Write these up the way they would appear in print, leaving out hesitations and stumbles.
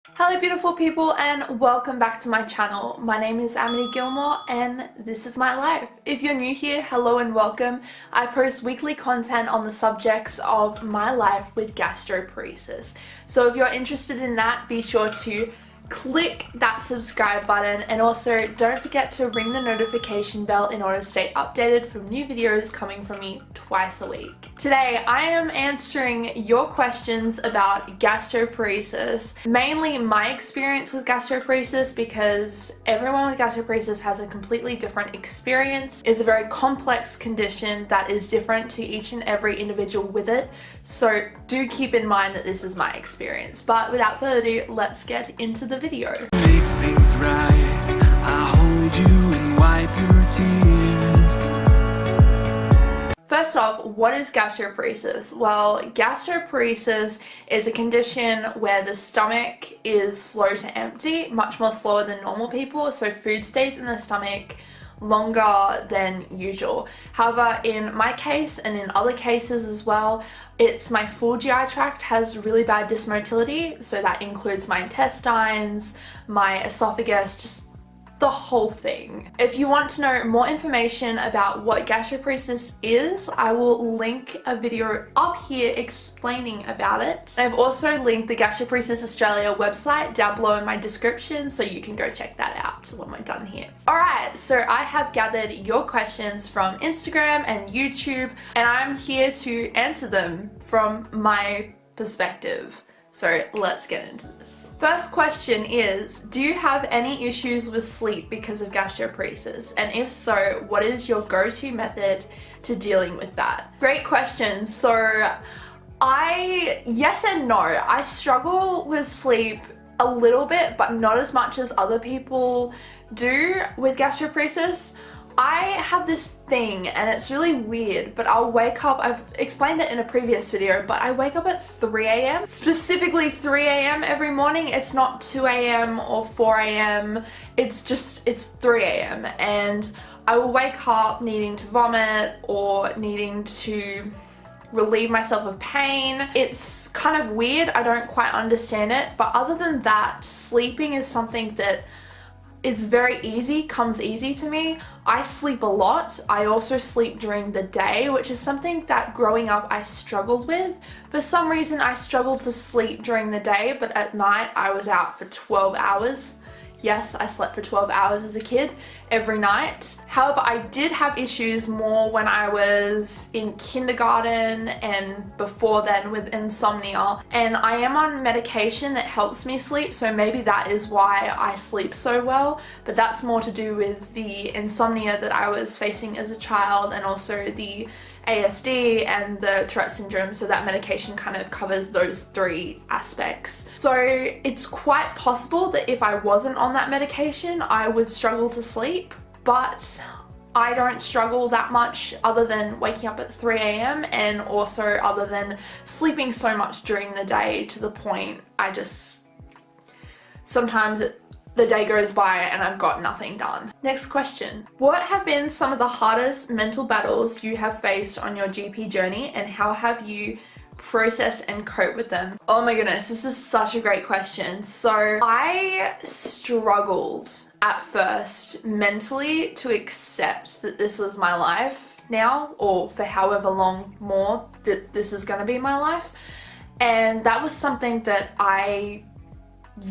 Hello beautiful people and welcome back to my channel. My name is Amity Gilmour and this is my life. If you're new here, hello and welcome. I post weekly content on the subjects of my life with gastroparesis. So if you're interested in that, be sure to click that subscribe button and also don't forget to ring the notification bell in order to stay updated from new videos coming from me twice a week. Today I am answering your questions about gastroparesis, mainly my experience with gastroparesis because everyone with gastroparesis has a completely different experience. It's a very complex condition that is different to each and every individual with it, so do keep in mind that this is my experience. But without further ado, let's get into the video. Make things right. I hold you and wipe your tears. First off, what is gastroparesis? Well, gastroparesis is a condition where the stomach is slow to empty, much more slower than normal people, so food stays in the stomach longer than usual. However, in my case and in other cases as well, it's my full GI tract has really bad dysmotility, so that includes my intestines, my esophagus, just the whole thing. If you want to know more information about what gastroparesis is, I will link a video up here explaining about it. I've also linked the Gastroparesis Australia website down below in my description, so you can go check that out when we're done here. Alright, so I have gathered your questions from Instagram and YouTube, and I'm here to answer them from my perspective. So let's get into this. First question is, do you have any issues with sleep because of gastroparesis? And if so, what is your go-to method to dealing with that? Great question. So yes and no. I struggle with sleep a little bit, but not as much as other people do with gastroparesis. I have this thing and it's really weird, but I'll wake up, I've explained it in a previous video, but I wake up at 3 a.m. Specifically 3 a.m. every morning. It's not 2 a.m. or 4 a.m. It's 3 a.m. and I will wake up needing to vomit or needing to relieve myself of pain. It's kind of weird. I don't quite understand it, but other than that, sleeping is something that it's very easy, comes easy to me. I sleep a lot. I also sleep during the day, which is something that growing up I struggled with. For some reason I struggled to sleep during the day, but at night I was out for 12 hours. Yes, I slept for 12 hours as a kid every night. However, I did have issues more when I was in kindergarten and before then with insomnia. And I am on medication that helps me sleep, so maybe that is why I sleep so well. But that's more to do with the insomnia that I was facing as a child and also the ASD and the Tourette syndrome, so that medication kind of covers those three aspects. So it's quite possible that if I wasn't on that medication, I would struggle to sleep, but I don't struggle that much other than waking up at 3 a.m. and also other than sleeping so much during the day to the point sometimes the day goes by and I've got nothing done. Next question. What have been some of the hardest mental battles you have faced on your GP journey and how have you processed and coped with them? Oh my goodness, this is such a great question. So I struggled at first mentally to accept that this was my life now, or for however long more that this is going to be my life. And that was something that I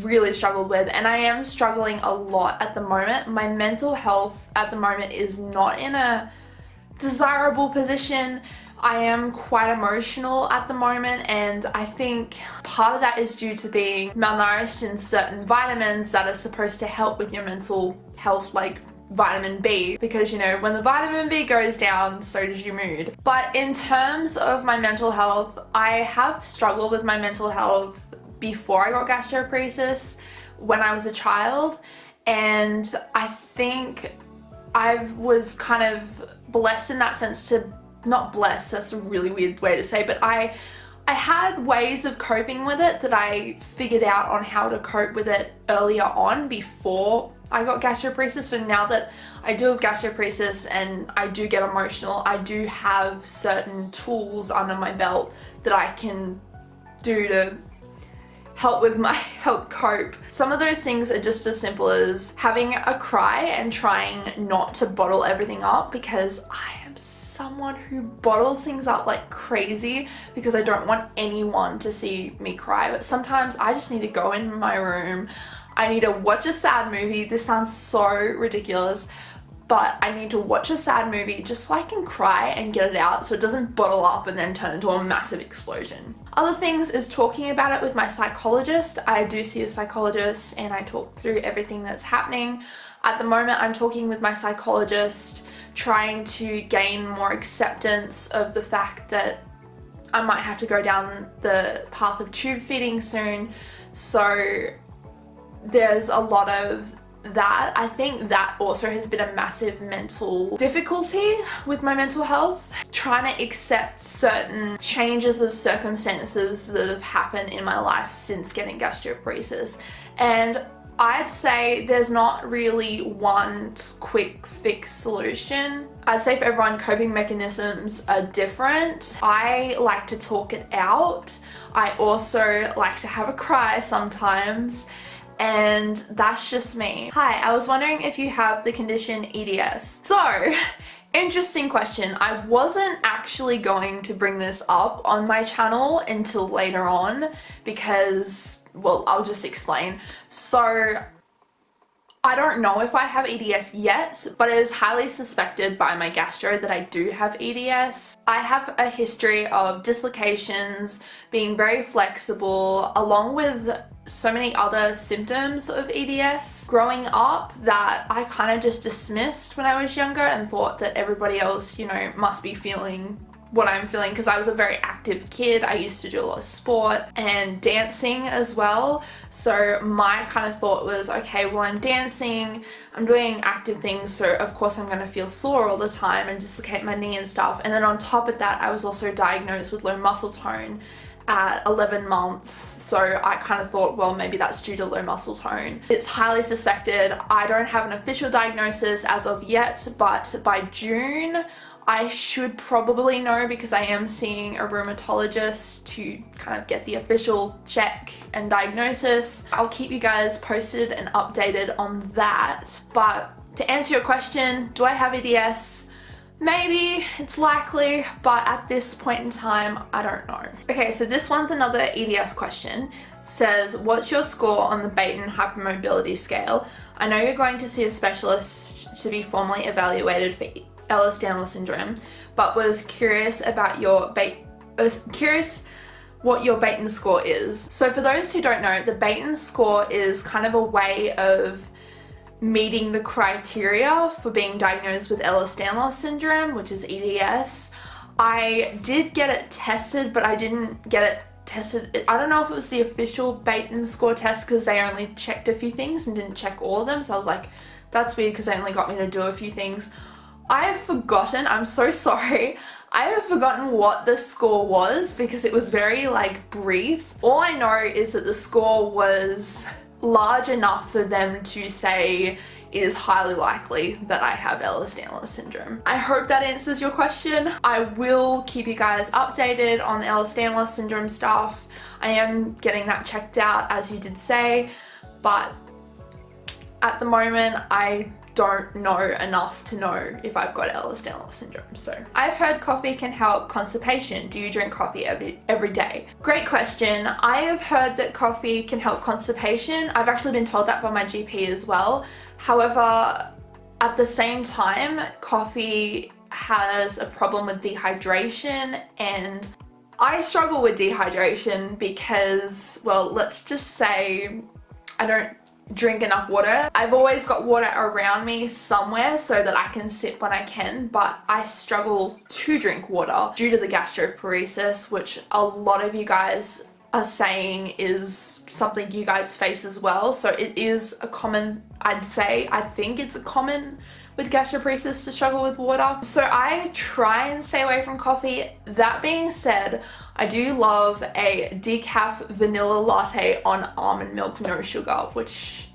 really struggled with, and I am struggling a lot at the moment. My mental health at the moment is not in a desirable position. I am quite emotional at the moment, and I think part of that is due to being malnourished in certain vitamins that are supposed to help with your mental health, like vitamin B, because you know, when the vitamin B goes down, so does your mood. But in terms of my mental health, I have struggled with my mental health before I got gastroparesis when I was a child, and I think I was kind of blessed in that sense to, not blessed, that's a really weird way to say, but I had ways of coping with it that I figured out on how to cope with it earlier on before I got gastroparesis. So now that I do have gastroparesis and I do get emotional, I do have certain tools under my belt that I can do to help cope. Some of those things are just as simple as having a cry and trying not to bottle everything up, because I am someone who bottles things up like crazy because I don't want anyone to see me cry. But sometimes I just need to go in my room, I need to watch a sad movie. This sounds so ridiculous, but I need to watch a sad movie just so I can cry and get it out so it doesn't bottle up and then turn into a massive explosion. Other things is talking about it with my psychologist. I do see a psychologist and I talk through everything that's happening. At the moment, I'm talking with my psychologist, trying to gain more acceptance of the fact that I might have to go down the path of tube feeding soon. So there's a lot of that. I think that also has been a massive mental difficulty with my mental health, trying to accept certain changes of circumstances that have happened in my life since getting gastroparesis. And I'd say there's not really one quick fix solution. I'd say for everyone, coping mechanisms are different. I like to talk it out. I also like to have a cry sometimes, and that's just me. Hi, I was wondering if you have the condition EDS. So, interesting question. I wasn't actually going to bring this up on my channel until later on because, well, I'll just explain. So, I don't know if I have EDS yet, but it is highly suspected by my gastro that I do have EDS. I have a history of dislocations, being very flexible, along with so many other symptoms of EDS growing up that I kind of just dismissed when I was younger and thought that everybody else, you know, must be feeling what I'm feeling, because I was a very active kid. I used to do a lot of sport and dancing as well. So my kind of thought was, okay, well, I'm dancing, I'm doing active things, so of course I'm going to feel sore all the time and dislocate my knee and stuff. And then on top of that, I was also diagnosed with low muscle tone at 11 months. So I kind of thought, well, maybe that's due to low muscle tone. It's highly suspected. I don't have an official diagnosis as of yet, but by June, I should probably know, because I am seeing a rheumatologist to kind of get the official check and diagnosis. I'll keep you guys posted and updated on that. But to answer your question, do I have EDS? Maybe, it's likely, but at this point in time, I don't know. Okay, so this one's another EDS question. Says, what's your score on the Baton hypermobility scale? I know you're going to see a specialist to be formally evaluated for Ehlers-Danlos syndrome, but was curious about your what your Baton score is. So for those who don't know, the Baton score is kind of a way of meeting the criteria for being diagnosed with Ehlers-Danlos syndrome, which is EDS. I did get it tested, but I didn't get it tested. I don't know if it was the official Baton score test, because they only checked a few things and didn't check all of them. So I was like, that's weird, because they only got me to do a few things. I have forgotten, I'm so sorry, I have forgotten what the score was because it was very like brief. All I know is that the score was large enough for them to say it is highly likely that I have Ehlers-Danlos syndrome. I hope that answers your question. I will keep you guys updated on the Ehlers-Danlos syndrome stuff. I am getting that checked out, as you did say, but at the moment I don't know enough to know if I've got Ehlers-Danlos syndrome. So I've heard coffee can help constipation. Do you drink coffee every day? Great question. I have heard that coffee can help constipation. I've actually been told that by my GP as well. However, at the same time, coffee has a problem with dehydration, and I struggle with dehydration because, well, let's just say I don't drink enough water. I've always got water around me somewhere so that I can sip when I can, but I struggle to drink water due to the gastroparesis, which a lot of you guys are saying is something you guys face as well. So it is a common, I'd say, I think it's a common with gastroparesis to struggle with water. So I try and stay away from coffee. That being said, I do love a decaf vanilla latte on almond milk, no sugar, which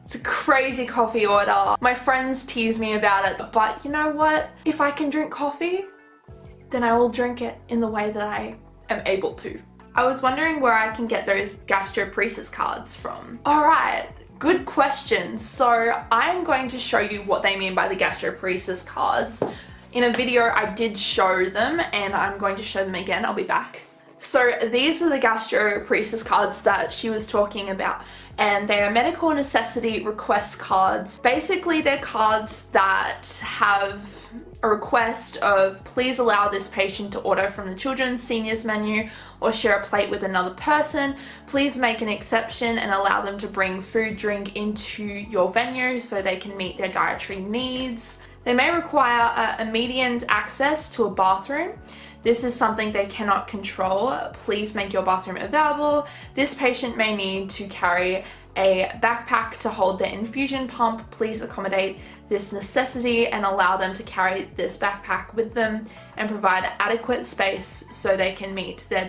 it's a crazy coffee order. My friends tease me about it, but you know what? If I can drink coffee, then I will drink it in the way that I am able to. I was wondering where I can get those gastroparesis cards from. Alright, good question. So I'm going to show you what they mean by the gastroparesis cards. In a video I did show them and I'm going to show them again. I'll be back. So these are the gastroparesis cards that she was talking about, and they are medical necessity request cards. Basically they're cards that have a request of please allow this patient to order from the children's seniors menu or share a plate with another person. Please make an exception and allow them to bring food, drink into your venue so they can meet their dietary needs. They may require immediate access to a bathroom. This is something they cannot control. Please make your bathroom available. This patient may need to carry a backpack to hold their infusion pump. Please accommodate this necessity and allow them to carry this backpack with them and provide adequate space so they can meet their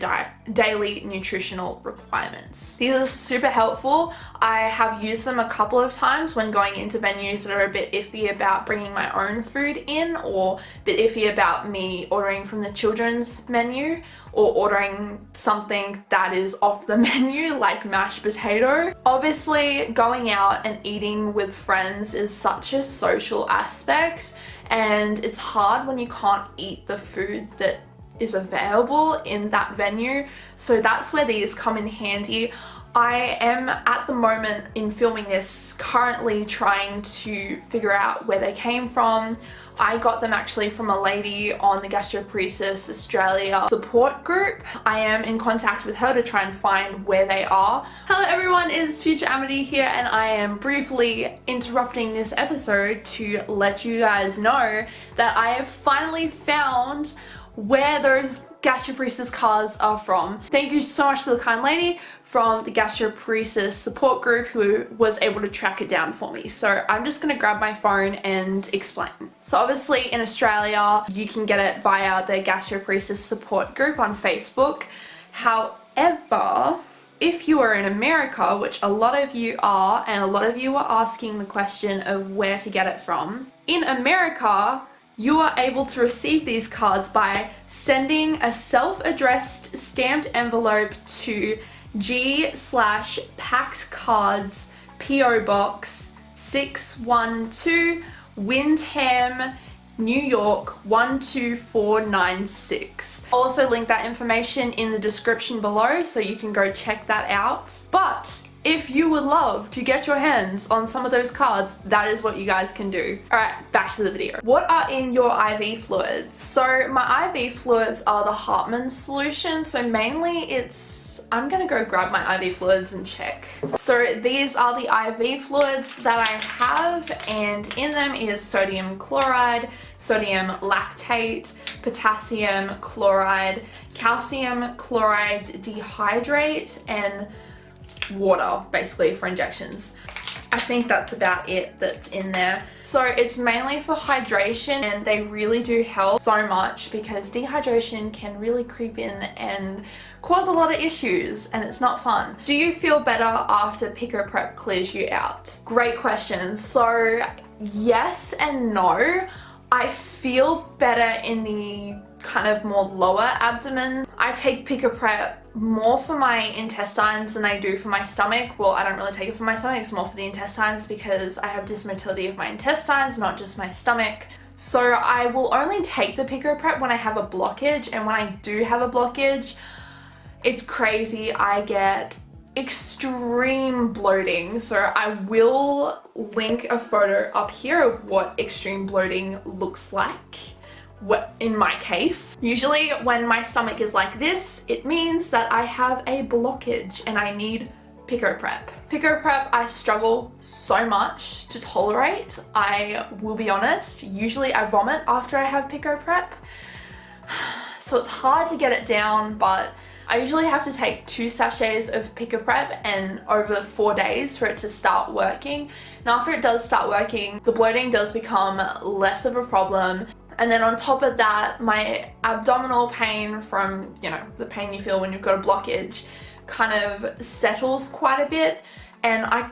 daily nutritional requirements. These are super helpful. I have used them a couple of times when going into venues that are a bit iffy about bringing my own food in, or a bit iffy about me ordering from the children's menu or ordering something that is off the menu like mashed potato. Obviously, going out and eating with friends is such a social aspect, and it's hard when you can't eat the food that is available in that venue. So that's where these come in handy. I am at the moment in filming this currently trying to figure out where they came from. I got them actually from a lady on the Gastroparesis Australia support group. I am in contact with her to try and find where they are. Hello everyone, it's future Amity here, and I am briefly interrupting this episode to let you guys know that I have finally found where those gastroparesis cards are from. Thank you so much to the kind lady from the gastroparesis support group who was able to track it down for me. So I'm just gonna grab my phone and explain. So obviously in Australia, you can get it via the gastroparesis support group on Facebook. However, if you are in America, which a lot of you are, and a lot of you are asking the question of where to get it from, in America, you are able to receive these cards by sending a self-addressed stamped envelope to G/Packed Cards, PO Box 612, Windham, New York 12496. I'll also link that information in the description below so you can go check that out. But if you would love to get your hands on some of those cards, that is what you guys can do. Alright, back to the video. What are in your IV fluids? So my IV fluids are the Hartmann solution. So mainly I'm gonna go grab my IV fluids and check. So these are the IV fluids that I have, and in them is sodium chloride, sodium lactate, potassium chloride, calcium chloride dehydrate, and water basically for injections. I think that's about it that's in there. So it's mainly for hydration, and they really do help so much because dehydration can really creep in and cause a lot of issues, and it's not fun. Do you feel better after Pico Prep clears you out? Great question. So yes and no. I feel better in the kind of more lower abdomen. I take Pico Prep more for my intestines than I do for my stomach. Well, I don't really take it for my stomach, it's more for the intestines because I have dysmotility of my intestines, not just my stomach. So I will only take the Pico Prep when I have a blockage, and when I do have a blockage, it's crazy. I get extreme bloating. So I will link a photo up here of what extreme bloating looks like. In my case, usually when my stomach is like this, it means that I have a blockage and I need Pico Prep. Pico Prep I struggle so much to tolerate. I will be honest, usually I vomit after I have Pico Prep. So it's hard to get it down, but I usually have to take 2 sachets of Pico Prep and over 4 days for it to start working. And after it does start working, the bloating does become less of a problem. And then on top of that, my abdominal pain from, you know, the pain you feel when you've got a blockage kind of settles quite a bit, and I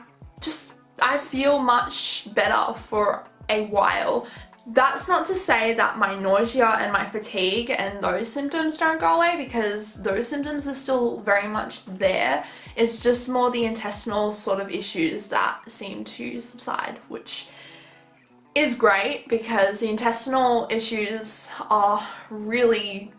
feel much better for a while. That's not to say that my nausea and my fatigue and those symptoms don't go away, because those symptoms are still very much there. It's just more the intestinal sort of issues that seem to subside, which is great because the intestinal issues are really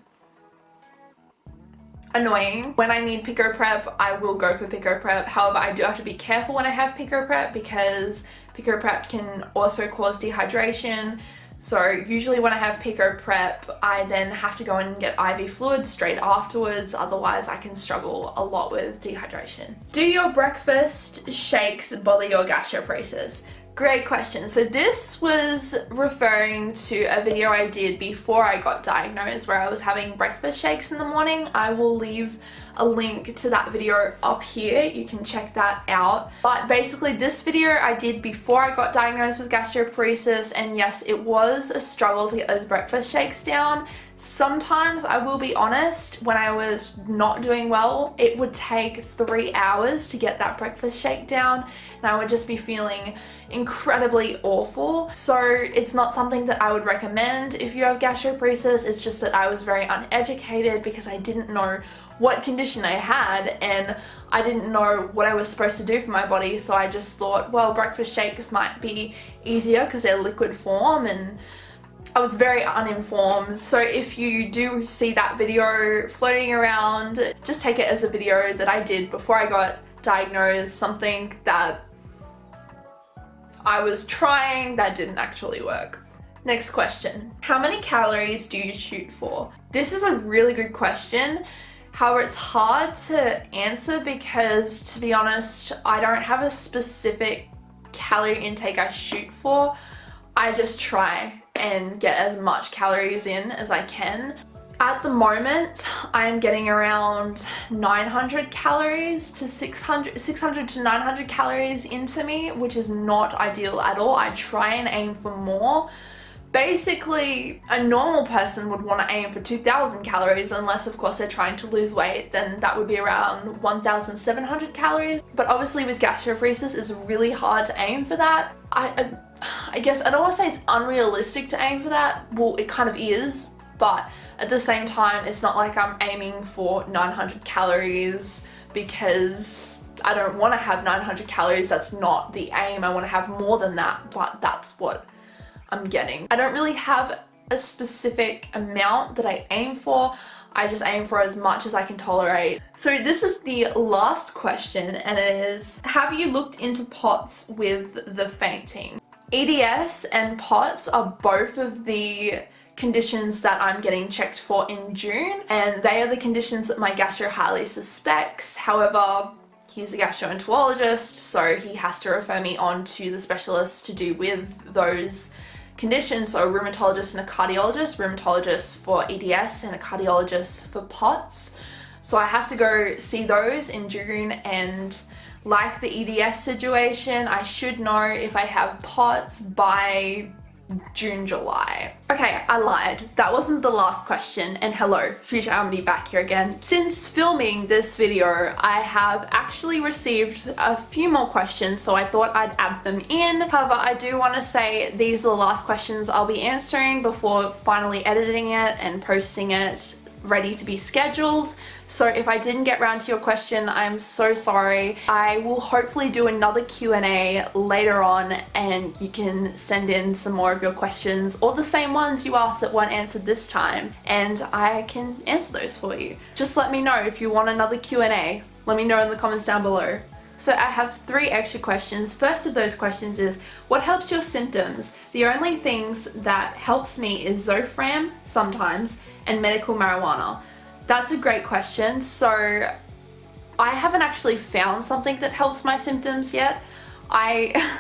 annoying. When I need pico prep, I will go for pico prep. However, I do have to be careful when I have pico prep because pico prep can also cause dehydration. So usually when I have pico prep, I then have to go and get IV fluids straight afterwards. Otherwise, I can struggle a lot with dehydration. Do your breakfast shakes bother your gastroparesis? Great question. So this was referring to a video I did before I got diagnosed where I was having breakfast shakes in the morning. I will leave a link to that video up here. You can check that out. But basically this video I did before I got diagnosed with gastroparesis, and yes, it was a struggle to get those breakfast shakes down. Sometimes, I will be honest, when I was not doing well, it would take 3 hours to get that breakfast shake down, and I would just be feeling incredibly awful. So it's not something that I would recommend if you have gastroparesis. It's just that I was very uneducated because I didn't know what condition I had and I didn't know what I was supposed to do for my body. So I just thought, well, breakfast shakes might be easier because they're liquid form, and I was very uninformed. So if you do see that video floating around, just take it as a video that I did before I got diagnosed, something that I was trying that didn't actually work. Next question. How many calories do you shoot for? This is a really good question. However, it's hard to answer because, to be honest, I don't have a specific calorie intake I shoot for. I just try and get as much calories in as I can. At the moment, I'm getting around 900 calories to 600 to 900 calories into me, which is not ideal at all. I try and aim for more. Basically, a normal person would want to aim for 2,000 calories, unless of course they're trying to lose weight, then that would be around 1,700 calories. But obviously with gastroparesis, it's really hard to aim for that. I guess I don't want to say it's unrealistic to aim for that. Well, it kind of is, but at the same time, it's not like I'm aiming for 900 calories because I don't want to have 900 calories. That's not the aim. I want to have more than that, but that's what I'm getting. I don't really have a specific amount that I aim for. I just aim for as much as I can tolerate. So this is the last question, and it is, have you looked into POTS with the fainting? EDS and POTS are both of the conditions that I'm getting checked for in June, and they are the conditions that my gastro highly suspects. However, he's a gastroenterologist, so he has to refer me on to the specialist to do with those conditions, so a rheumatologist and a cardiologist, rheumatologist for EDS and a cardiologist for POTS. So I have to go see those in June, and like the EDS situation, I should know if I have POTS by June, July. Okay, I lied. That wasn't the last question, and hello, future Amity back here again. Since filming this video, I have actually received a few more questions, so I thought I'd add them in. However, I do want to say these are the last questions I'll be answering before finally editing it and posting it ready to be scheduled. So if I didn't get around to your question, I'm so sorry. I will hopefully do another Q&A later on, and you can send in some more of your questions, or the same ones you asked that weren't answered this time, and I can answer those for you. Just let me know if you want another Q&A. Let me know in the comments down below. So I have 3 extra questions. First of those questions is, what helps your symptoms? The only things that helps me is Zofran sometimes and medical marijuana. That's a great question. So I haven't actually found something that helps my symptoms yet. I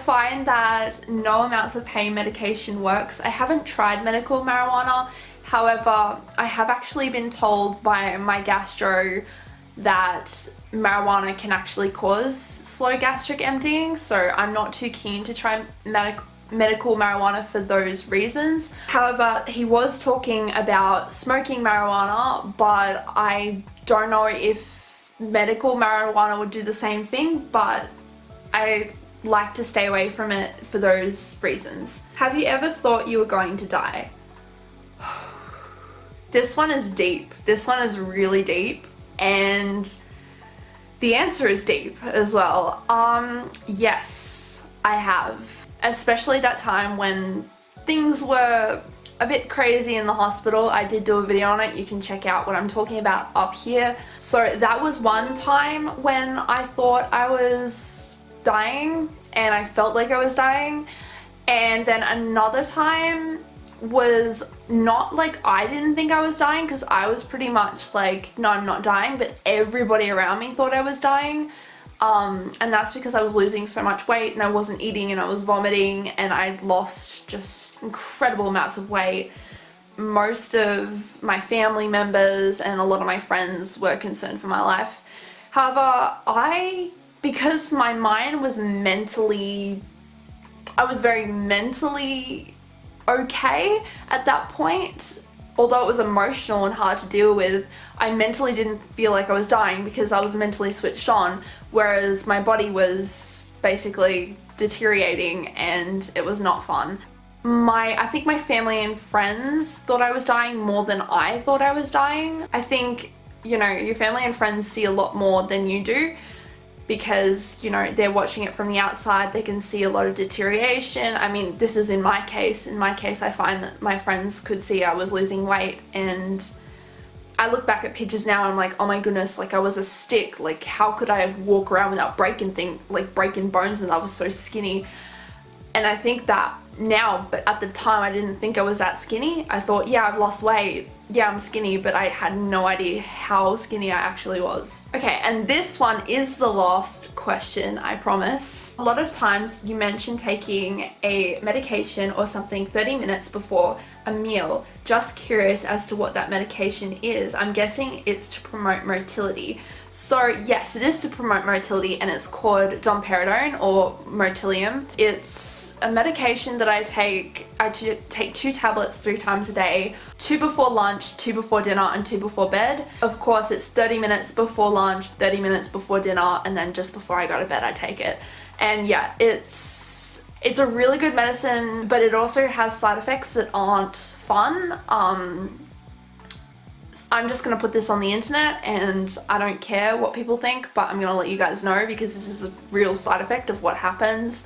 find that no amounts of pain medication works. I haven't tried medical marijuana. However, I have actually been told by my gastro that marijuana can actually cause slow gastric emptying, so I'm not too keen to try medical marijuana for those reasons. However, he was talking about smoking marijuana, but I don't know if medical marijuana would do the same thing, but I like to stay away from it for those reasons. Have you ever thought you were going to die? This one is deep. This one is really deep, and the answer is deep as well. Yes, I have. Especially that time when things were a bit crazy in the hospital. I did do a video on it. You can check out what I'm talking about up here. So that was one time when I thought I was dying and I felt like I was dying. And then another time was not like I didn't think I was dying, because I was pretty much like, no, I'm not dying, but everybody around me thought I was dying. And that's because I was losing so much weight and I wasn't eating and I was vomiting and I'd lost just incredible amounts of weight. Most of my family members and a lot of my friends were concerned for my life. However, because my mind was I was very mentally okay at that point. Although it was emotional and hard to deal with, I mentally didn't feel like I was dying because I was mentally switched on, whereas my body was basically deteriorating and it was not fun. I think my family and friends thought I was dying more than I thought I was dying. I think, you know, your family and friends see a lot more than you do, because, you know, they're watching it from the outside. They can see a lot of deterioration. I mean, this is in my case. In my case, I find that my friends could see I was losing weight, and I look back at pictures now and I'm like, oh my goodness, like I was a stick. Like, how could I walk around without breaking bones, and I was so skinny. And I think that now, but at the time I didn't think I was that skinny. I thought, yeah, I've lost weight. Yeah, I'm skinny, but I had no idea how skinny I actually was. Okay, and this one is the last question, I promise. A lot of times you mention taking a medication or something 30 minutes before a meal. Just curious as to what that medication is. I'm guessing it's to promote motility. So yes, it is to promote motility, and it's called domperidone or Motilium. It's a medication that I take 2 tablets 3 times a day, 2 before lunch, 2 before dinner, and 2 before bed. Of course, it's 30 minutes before lunch, 30 minutes before dinner, and then just before I go to bed I take it. And yeah, it's a really good medicine, but it also has side effects that aren't fun. I'm just gonna put this on the internet, and I don't care what people think, but I'm gonna let you guys know because this is a real side effect of what happens.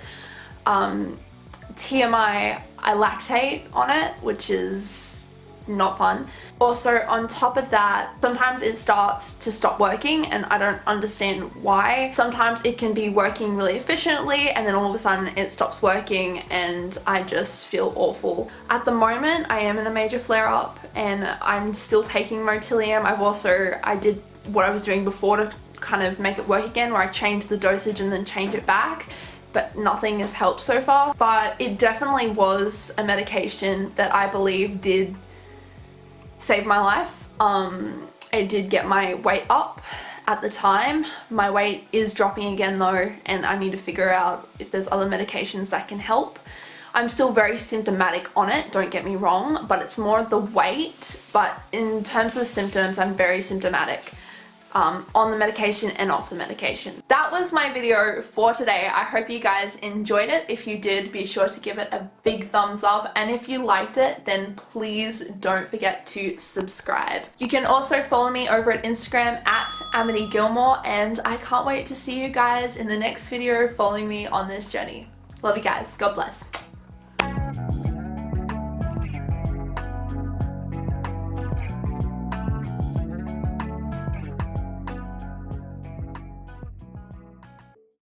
TMI, I lactate on it, which is not fun. Also, on top of that, sometimes it starts to stop working and I don't understand why. Sometimes it can be working really efficiently and then all of a sudden it stops working and I just feel awful. At the moment, I am in a major flare-up and I'm still taking Motilium. I did what I was doing before to kind of make it work again, where I changed the dosage and then change it back, but nothing has helped so far. But it definitely was a medication that I believe did save my life. It did get my weight up at the time. My weight is dropping again though, and I need to figure out if there's other medications that can help. I'm still very symptomatic on it, don't get me wrong, but it's more the weight. But in terms of symptoms, I'm very symptomatic. On the medication and off the medication. That was my video for today. I hope you guys enjoyed it. If you did, be sure to give it a big thumbs up, and if you liked it, then please don't forget to subscribe. You can also follow me over at Instagram at Amity Gilmour, and I can't wait to see you guys in the next video following me on this journey. Love you guys. God bless.